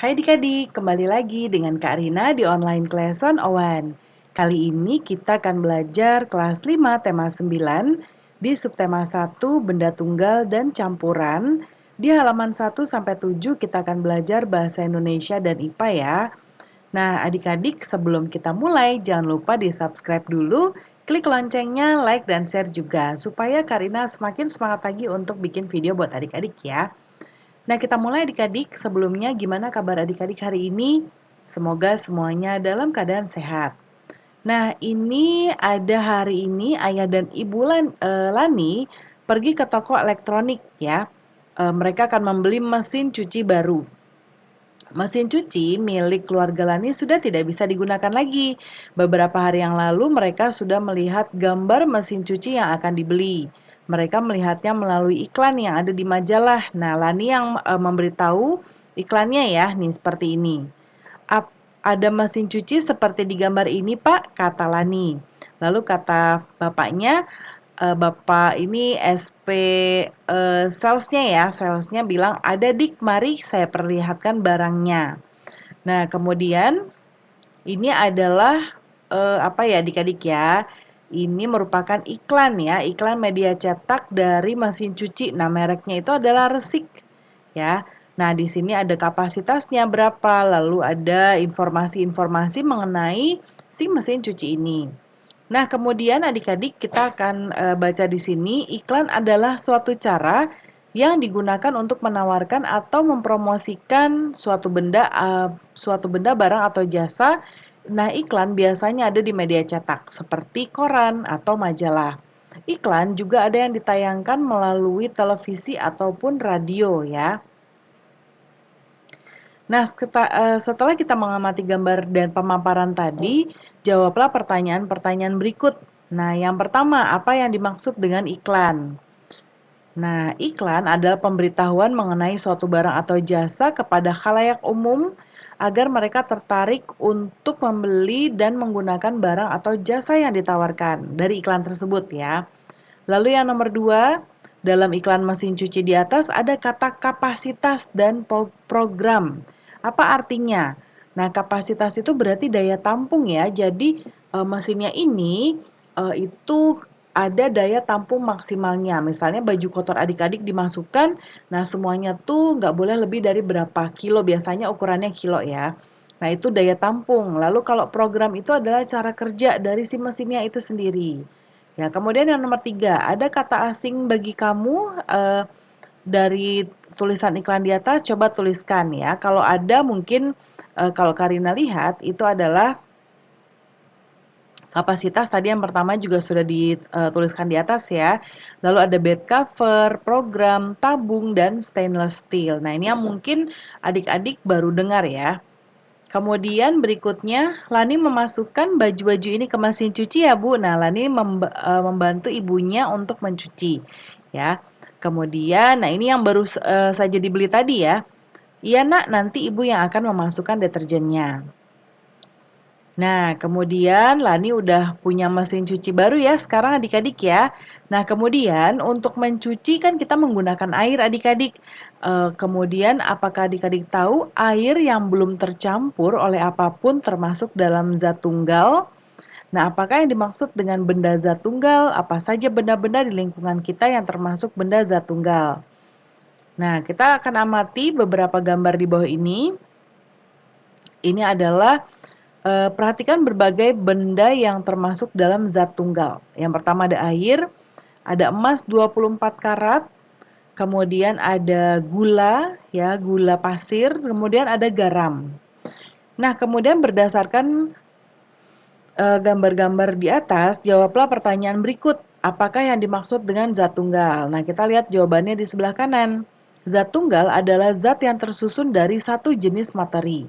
Hai adik-adik, kembali lagi dengan Kak Rina di online Lesson Owan. Kali ini kita akan belajar kelas 5 tema 9 di subtema 1 benda tunggal dan campuran. Di halaman 1 sampai 7 kita akan belajar bahasa Indonesia dan IPA ya. Nah, adik-adik sebelum kita mulai jangan lupa di-subscribe dulu, klik loncengnya, like dan share juga supaya Kak Rina semakin semangat lagi untuk bikin video buat adik-adik ya. Nah, kita mulai adik-adik. Sebelumnya, gimana kabar adik-adik hari ini? Semoga semuanya dalam keadaan sehat. Nah, ini ada hari ini Ayah dan Ibu Lani pergi ke toko elektronik ya. Mereka akan membeli mesin cuci baru. Mesin cuci milik keluarga Lani sudah tidak bisa digunakan lagi. Beberapa hari yang lalu mereka sudah melihat gambar mesin cuci yang akan dibeli. Mereka melihatnya melalui iklan yang ada di majalah. Nah, Lani yang memberitahu iklannya ya, nih seperti ini. Ada mesin cuci seperti di gambar ini, Pak, kata Lani. Lalu kata bapaknya, Bapak ini SP salesnya ya, salesnya bilang, ada dik, mari saya perlihatkan barangnya. Nah, kemudian ini adalah apa ya adik-adik ya, ini merupakan iklan ya, iklan media cetak dari mesin cuci. Nah, mereknya itu adalah Resik ya. Nah, di sini ada kapasitasnya berapa, lalu ada informasi-informasi mengenai si mesin cuci ini. Nah, kemudian adik-adik kita akan baca di sini, iklan adalah suatu cara yang digunakan untuk menawarkan atau mempromosikan suatu benda, barang atau jasa. Nah, iklan biasanya ada di media cetak seperti koran atau majalah. Iklan juga ada yang ditayangkan melalui televisi ataupun radio ya. Nah, setelah kita mengamati gambar dan pemaparan tadi, jawablah pertanyaan-pertanyaan berikut. Nah, yang pertama, apa yang dimaksud dengan iklan? Nah, iklan adalah pemberitahuan mengenai suatu barang atau jasa kepada khalayak umum agar mereka tertarik untuk membeli dan menggunakan barang atau jasa yang ditawarkan dari iklan tersebut ya. Lalu yang nomor 2, dalam iklan mesin cuci di atas ada kata kapasitas dan program. Apa artinya? Nah, kapasitas itu berarti daya tampung ya. Jadi mesinnya ini itu ada daya tampung maksimalnya. Misalnya baju kotor adik-adik dimasukkan, nah semuanya tuh nggak boleh lebih dari berapa kilo. Biasanya ukurannya kilo ya. Nah, itu daya tampung. Lalu kalau program itu adalah cara kerja dari si mesinnya itu sendiri. Ya, kemudian yang nomor 3, ada kata asing bagi kamu dari tulisan iklan di atas, coba tuliskan ya. Kalau ada mungkin kalau Karina lihat itu adalah kapasitas tadi yang pertama juga sudah dituliskan di atas ya. Lalu ada bed cover, program, tabung, dan stainless steel. Nah, ini yang mungkin adik-adik baru dengar ya. Kemudian berikutnya, Lani memasukkan baju-baju ini ke mesin cuci ya Bu. Nah, Lani membantu ibunya untuk mencuci ya. Kemudian, nah ini yang baru saja dibeli tadi ya. Iya nak, nanti ibu yang akan memasukkan deterjennya. Nah, kemudian Lani udah punya mesin cuci baru ya sekarang adik-adik ya. Nah, kemudian untuk mencuci kan kita menggunakan air adik-adik. Kemudian apakah adik-adik tahu air yang belum tercampur oleh apapun termasuk dalam zat tunggal? Nah, apakah yang dimaksud dengan benda zat tunggal? Apa saja benda-benda di lingkungan kita yang termasuk benda zat tunggal? Nah, kita akan amati beberapa gambar di bawah ini. Ini adalah perhatikan berbagai benda yang termasuk dalam zat tunggal. Yang pertama ada air, ada emas 24 karat, kemudian ada gula, ya, gula pasir, kemudian ada garam. Nah, kemudian berdasarkan gambar-gambar di atas, jawablah pertanyaan berikut. Apakah yang dimaksud dengan zat tunggal? Nah, kita lihat jawabannya di sebelah kanan. Zat tunggal adalah zat yang tersusun dari satu jenis materi.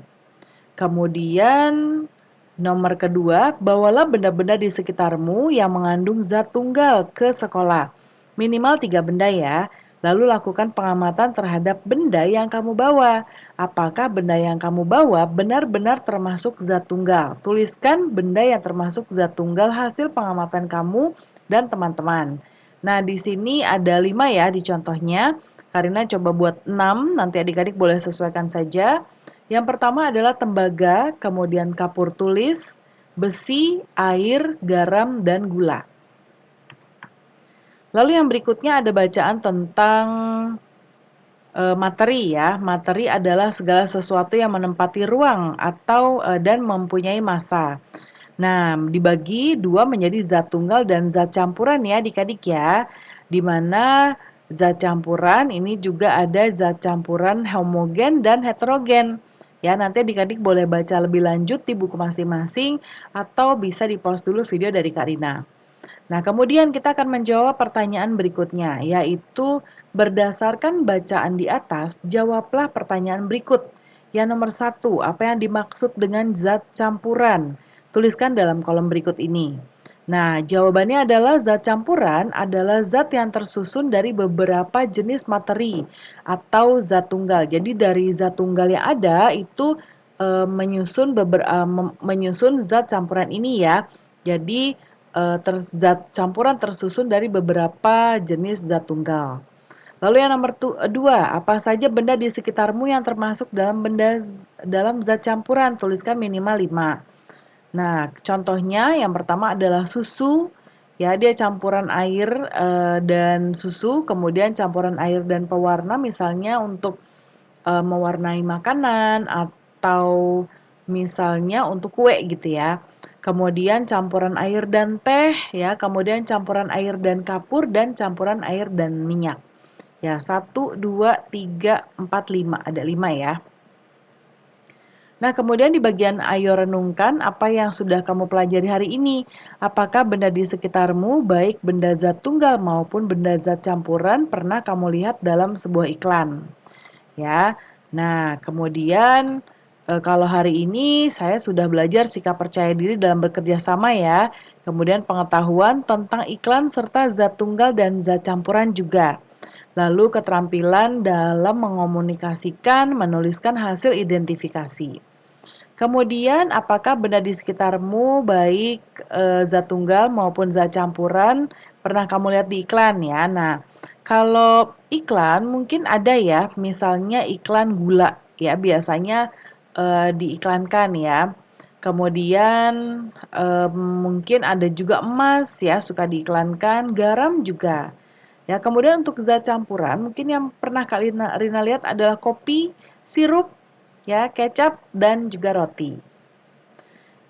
Kemudian nomor kedua, bawalah benda-benda di sekitarmu yang mengandung zat tunggal ke sekolah. Minimal 3 benda ya. Lalu lakukan pengamatan terhadap benda yang kamu bawa. Apakah benda yang kamu bawa benar-benar termasuk zat tunggal? Tuliskan benda yang termasuk zat tunggal hasil pengamatan kamu dan teman-teman. Nah, di sini ada 5 ya di contohnya. Karina coba buat 6, nanti adik-adik boleh sesuaikan saja. Yang pertama adalah tembaga, kemudian kapur tulis, besi, air, garam, dan gula. Lalu yang berikutnya ada bacaan tentang materi ya. Materi adalah segala sesuatu yang menempati ruang atau dan mempunyai massa. Nah, dibagi dua menjadi zat tunggal dan zat campuran ya adik-adik ya. Di mana zat campuran ini juga ada zat campuran homogen dan heterogen. Ya, nanti adik-adik boleh baca lebih lanjut di buku masing-masing atau bisa di-pause dulu video dari Kak Rina. Nah, kemudian kita akan menjawab pertanyaan berikutnya, yaitu berdasarkan bacaan di atas, jawablah pertanyaan berikut. Yang nomor satu, apa yang dimaksud dengan zat campuran? Tuliskan dalam kolom berikut ini. Nah, jawabannya adalah zat campuran adalah zat yang tersusun dari beberapa jenis materi atau zat tunggal. Jadi dari zat tunggal yang ada itu menyusun zat campuran ini ya. Jadi zat campuran tersusun dari beberapa jenis zat tunggal. Lalu yang nomor dua, apa saja benda di sekitarmu yang termasuk dalam zat campuran? Tuliskan minimal 5. Nah, contohnya yang pertama adalah susu. Ya, dia campuran air dan susu, kemudian campuran air dan pewarna misalnya untuk mewarnai makanan atau misalnya untuk kue gitu ya. Kemudian campuran air dan teh ya, kemudian campuran air dan kapur dan campuran air dan minyak. Ya, 1, 2, 3, 4, 5. Ada 5 ya. Nah, kemudian di bagian ayo renungkan apa yang sudah kamu pelajari hari ini. Apakah benda di sekitarmu, baik benda zat tunggal maupun benda zat campuran, pernah kamu lihat dalam sebuah iklan? Ya. Nah, kemudian kalau hari ini saya sudah belajar sikap percaya diri dalam bekerja sama ya. Kemudian pengetahuan tentang iklan serta zat tunggal dan zat campuran juga. Lalu keterampilan dalam mengomunikasikan, menuliskan hasil identifikasi. Kemudian apakah benda di sekitarmu baik zat tunggal maupun zat campuran pernah kamu lihat di iklan ya? Nah, kalau iklan mungkin ada ya, misalnya iklan gula ya biasanya diiklankan ya. Kemudian mungkin ada juga emas ya suka diiklankan, garam juga. Ya, kemudian untuk zat campuran mungkin yang pernah Kak Rina lihat adalah kopi, sirup, ya, kecap, dan juga roti.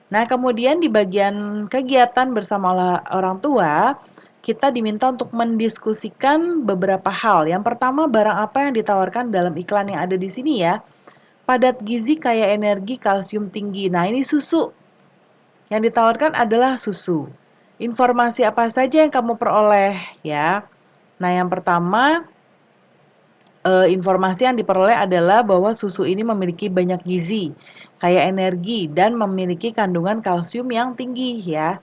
Nah, kemudian di bagian kegiatan bersama orang tua, kita diminta untuk mendiskusikan beberapa hal. Yang pertama, barang apa yang ditawarkan dalam iklan yang ada di sini ya? Padat gizi kaya energi kalsium tinggi. Nah, ini susu. Yang ditawarkan adalah susu. Informasi apa saja yang kamu peroleh ya? Nah, yang pertama, informasi yang diperoleh adalah bahwa susu ini memiliki banyak gizi, kaya energi, dan memiliki kandungan kalsium yang tinggi ya.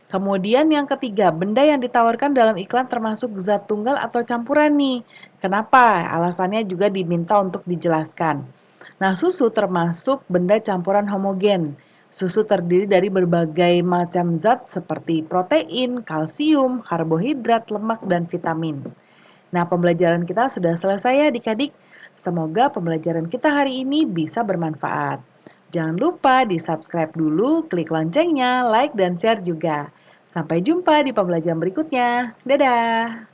Kemudian yang ketiga, benda yang ditawarkan dalam iklan termasuk zat tunggal atau campuran nih. Kenapa? Alasannya juga diminta untuk dijelaskan. Nah, susu termasuk benda campuran homogen. Susu terdiri dari berbagai macam zat seperti protein, kalsium, karbohidrat, lemak, dan vitamin. Nah, pembelajaran kita sudah selesai ya adik-adik. Semoga pembelajaran kita hari ini bisa bermanfaat. Jangan lupa di-subscribe dulu, klik loncengnya, like, dan share juga. Sampai jumpa di pembelajaran berikutnya. Dadah!